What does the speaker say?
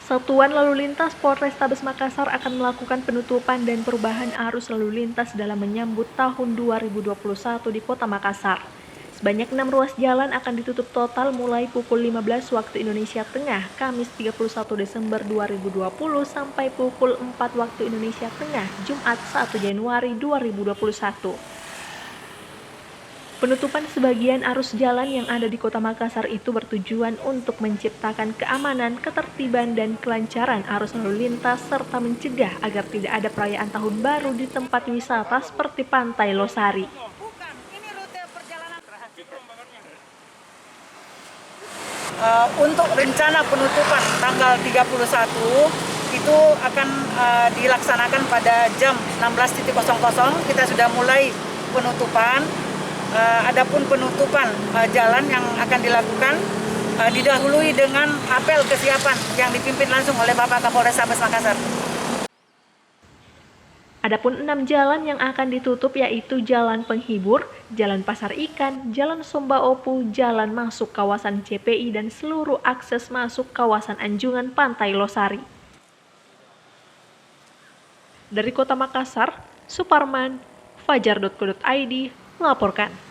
Satuan Lalu Lintas Polrestabes Makassar akan melakukan penutupan dan perubahan arus lalu lintas dalam menyambut tahun 2021 di Kota Makassar. Sebanyak 6 ruas jalan akan ditutup total mulai pukul 15 waktu Indonesia Tengah, Kamis 31 Desember 2020 sampai pukul 4 waktu Indonesia Tengah, Jumat 1 Januari 2021. Penutupan sebagian arus jalan yang ada di Kota Makassar itu bertujuan untuk menciptakan keamanan, ketertiban, dan kelancaran arus lalu lintas serta mencegah agar tidak ada perayaan Tahun Baru di tempat wisata seperti Pantai Losari. Untuk rencana penutupan tanggal 31 itu akan dilaksanakan pada jam 16.00. Kita sudah mulai penutupan. Adapun penutupan jalan yang akan dilakukan didahului dengan apel kesiapan yang dipimpin langsung oleh Bapak Kapolrestabes Makassar. Adapun 6 jalan yang akan ditutup yaitu Jalan Penghibur, Jalan Pasar Ikan, Jalan Somba Opu, Jalan masuk kawasan CPI, dan seluruh akses masuk kawasan Anjungan Pantai Losari. Dari Kota Makassar, Suparman, Fajar.co.id melaporkan.